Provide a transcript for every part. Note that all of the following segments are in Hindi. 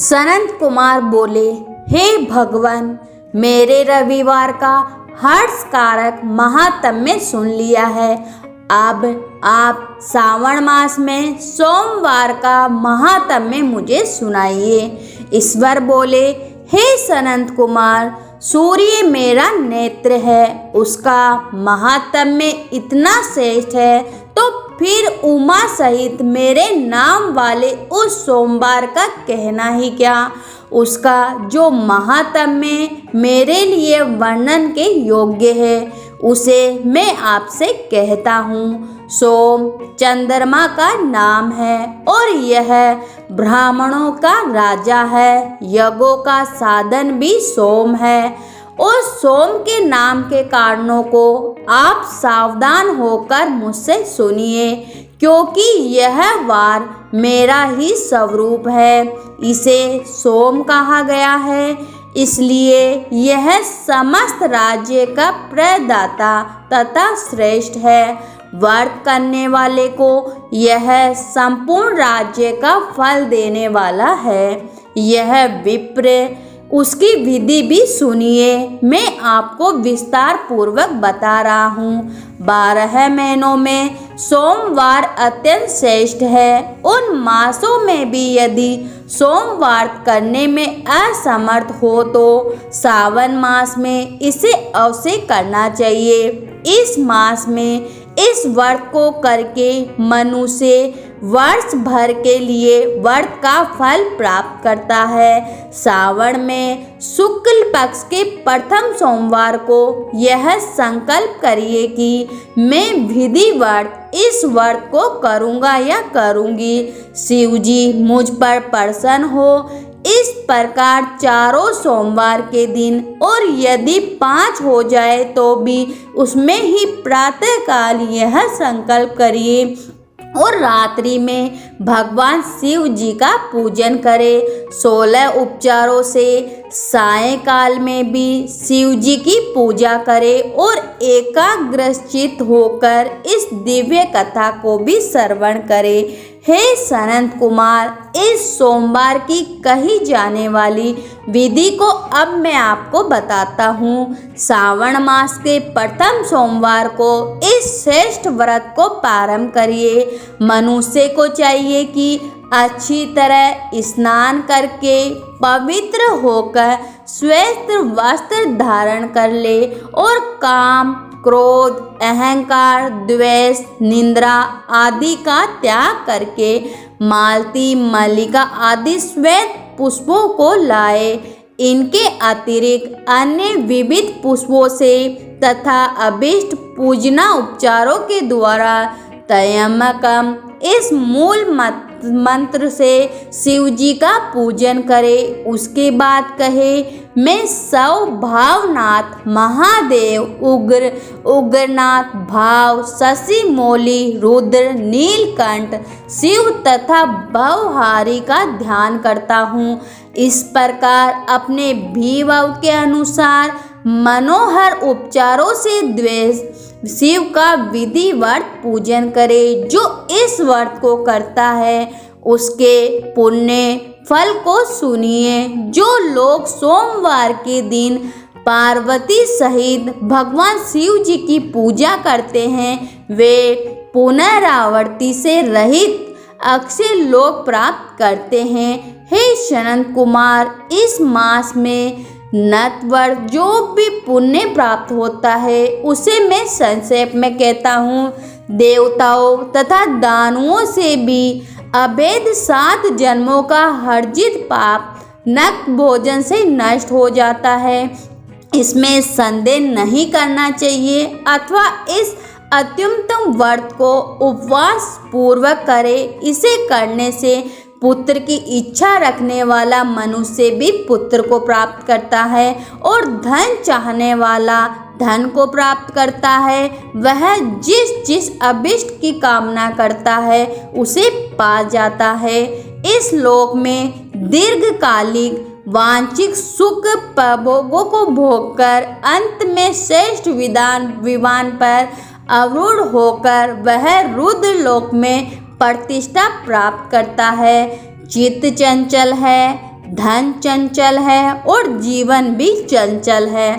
सनत कुमार बोले, हे भगवान, मेरे रविवार का हर्षकारक महात्म्य सुन लिया है। अब आप श्रावण मास में सोमवार का महात्म्य मुझे सुनाइए। ईश्वर बोले, हे सनत कुमार, सूर्य मेरा नेत्र है, उसका महात्म्य इतना श्रेष्ठ है, तो फिर उमा सहित मेरे नाम वाले उस सोमवार का कहना ही क्या। उसका जो महात्म्य मेरे लिए वर्णन के योग्य है, उसे मैं आपसे कहता हूँ। सोम चंद्रमा का नाम है और यह ब्राह्मणों का राजा है। यज्ञों का साधन भी सोम है और सोम के नाम के कारणों को आप सावधान होकर मुझसे सुनिए, क्योंकि यह वार मेरा ही स्वरूप है। इसे सोम कहा गया है, इसलिए यह समस्त राज्य का प्रदाता तथा श्रेष्ठ है। व्रत करने वाले को यह संपूर्ण राज्य का फल देने वाला है। यह विप्र, उसकी विधि भी सुनिए, मैं आपको विस्तार पूर्वक बता रहा हूँ। 12 महीनों में सोमवार अत्यंत श्रेष्ठ है। उन मासों में भी यदि सोमवार करने में असमर्थ हो तो सावन मास में इसे अवश्य करना चाहिए। इस मास में इस व्रत को करके मनुष्य वर्ष भर के लिए व्रत का फल प्राप्त करता है। श्रावण में शुक्ल पक्ष के प्रथम सोमवार को यह संकल्प करिए कि मैं विधिवत इस व्रत को करूँगा या करूँगी। शिव जी मुझ पर प्रसन्न हो। इस प्रकार चारों सोमवार के दिन, और यदि 5 हो जाए तो भी उसमें ही प्रातःकाल यह संकल्प करिए और रात्रि में भगवान शिव जी का पूजन करें। 16 उपचारों से सायंकाल में भी शिव जी की पूजा करें और एकाग्रचित्त होकर इस दिव्य कथा को भी श्रवण करें। हे सनत कुमार, इस सोमवार की कही जाने वाली विधि को अब मैं आपको बताता हूँ। श्रावण मास के प्रथम सोमवार को इस श्रेष्ठ व्रत को प्रारंभ करिए। मनुष्य को चाहिए कि अच्छी तरह स्नान करके पवित्र होकर श्वेत वस्त्र धारण कर ले और काम, क्रोध, अहंकार, द्वेष, निंद्रा आदि का त्याग करके मालती, मल्लिका आदि श्वेत पुष्पों को लाए। इनके अतिरिक्त अन्य विविध पुष्पों से तथा अभीष्ट पूजना उपचारों के द्वारा तयम्मकम, इस मूल मंत्र से शिव जी का पूजन करे। उसके बाद कहे, मैं सौभावनाथ महादेव, उग्रनाथ भाव, शशि मौली, रुद्र, नीलकंठ, शिव तथा भवहारी का ध्यान करता हूँ। इस प्रकार अपने भीवव के अनुसार मनोहर उपचारों से द्वेष शिव का विधिवत पूजन करे। जो इस व्रत को करता है उसके पुण्य फल को सुनिए। जो लोग सोमवार के दिन पार्वती सहित भगवान शिव जी की पूजा करते हैं, वे पुनरावृत्ति से रहित अक्षय लोक प्राप्त करते हैं। हे सनत कुमार, इस मास में नतवर जो भी पुण्य प्राप्त होता है उसे मैं संक्षेप में कहता हूँ। देवताओं तथा दानुओं से भी अभेद 7 जन्मों का हर्जित पाप नक्त भोजन से नष्ट हो जाता है। इसमें संदेह नहीं करना चाहिए। अथवा इस अत्युत्तम व्रत को उपवास पूर्वक करे। इसे करने से पुत्र की इच्छा रखने वाला मनुष्य भी पुत्र को प्राप्त करता है और धन चाहने वाला धन को प्राप्त करता है। वह जिस अभिष्ट की कामना करता है उसे पा जाता है। इस लोक में दीर्घकालिक वांछित सुख भोगों को भोगकर अंत में श्रेष्ठ विमान पर आरूढ़ होकर वह रुद्र लोक में प्रतिष्ठा प्राप्त करता है। चित्त चंचल है, धन चंचल है और जीवन भी चंचल है।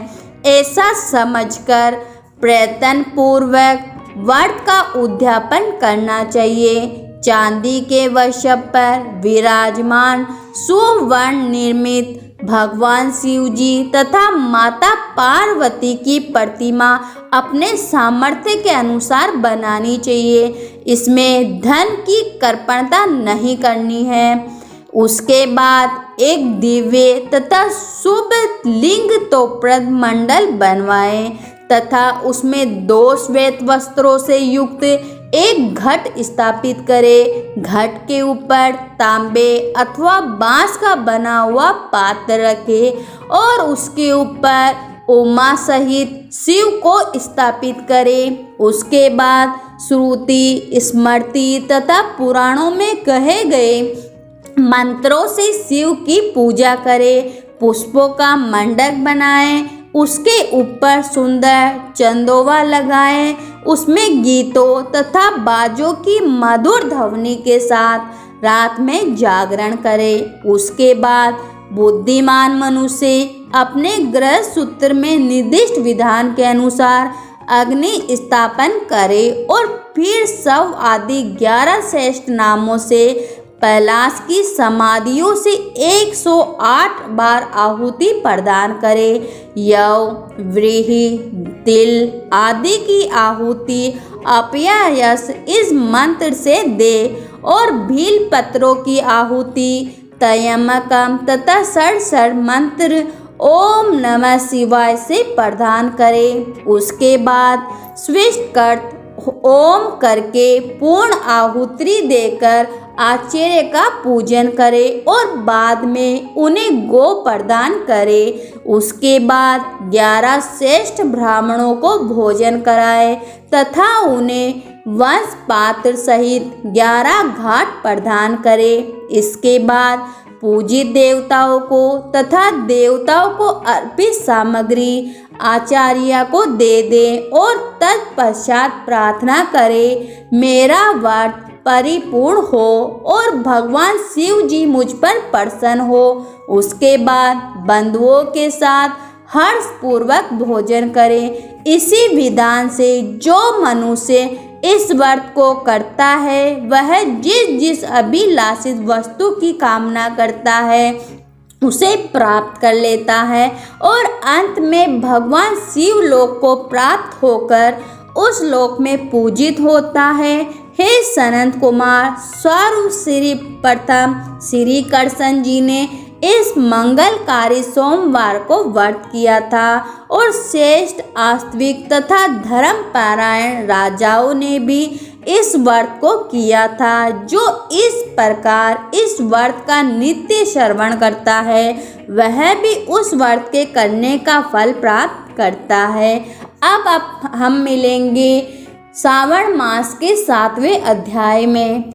ऐसा समझकर प्रयत्न पूर्वक व्रत का उद्यापन करना चाहिए। चांदी के वृषभ पर विराजमान सुवर्ण निर्मित भगवान शिव जी तथा माता पार्वती की प्रतिमा अपने सामर्थ्य के अनुसार बनानी चाहिए। इसमें धन की कृपणता नहीं करनी है। उसके बाद एक दिव्य तथा शुभ लिंग तोप्रद मंडल बनवाएं तथा उसमें 2 श्वेत वस्त्रों से युक्त एक घट स्थापित करें। घट के ऊपर तांबे अथवा बांस का बना हुआ पात्र रखें और उसके ऊपर उमा सहित शिव को स्थापित करें। उसके बाद श्रुति, स्मृति तथा पुराणों में कहे गए मंत्रों से शिव की पूजा करें। पुष्पों का मंडप बनाएं, उसके ऊपर सुंदर चंदोवा लगाएं, उसमें गीतों तथा बाजों की मधुर ध्वनि के साथ रात में जागरण करें। उसके बाद बुद्धिमान मनुष्य अपने ग्रह सूत्र में निर्दिष्ट विधान के अनुसार अग्नि स्थापन करे और फिर शव आदि 11 श्रेष्ठ नामों से कैलाश की समाधियों से 108 बार आहुति प्रदान करे। यव, व्रीहि, तिल आदि की आहुति अपयश इस मंत्र से दे और भील पत्रों की आहुति तयमकम तथा षड मंत्र ओम नमः शिवाय से प्रदान करें। उसके बाद स्विष्टकर्त ओम करके पूर्ण आहुति देकर आचार्य का पूजन करें और बाद में उन्हें गो प्रदान करें। उसके बाद 11 श्रेष्ठ ब्राह्मणों को भोजन कराएं तथा उन्हें वंश पात्र सहित 11 घाट प्रदान करें। इसके बाद पूजित देवताओं को तथा देवताओं को अर्पित सामग्री आचार्य को दे दें और तत्पश्चात प्रार्थना करें मेरा व्रत परिपूर्ण हो और भगवान शिव जी मुझ पर प्रसन्न हो। उसके बाद बंधुओं के साथ हर्ष पूर्वक भोजन करें। इसी विधान से जो मनुष्य इस व्रत को करता है वह जिस अभिलाषित वस्तु की कामना करता है उसे प्राप्त कर लेता है और अंत में भगवान शिव लोक को प्राप्त होकर उस लोक में पूजित होता है। हे सनत कुमार, स्वरूप श्री प्रथम श्री कृष्ण जी ने इस मंगलकारी सोमवार को व्रत किया था और श्रेष्ठ आस्तिक तथा धर्मपरायण राजाओं ने भी इस व्रत को किया था। जो इस प्रकार इस व्रत का नित्य श्रवण करता है वह भी उस व्रत के करने का फल प्राप्त करता है। अब हम मिलेंगे श्रावण मास के 7वें अध्याय में।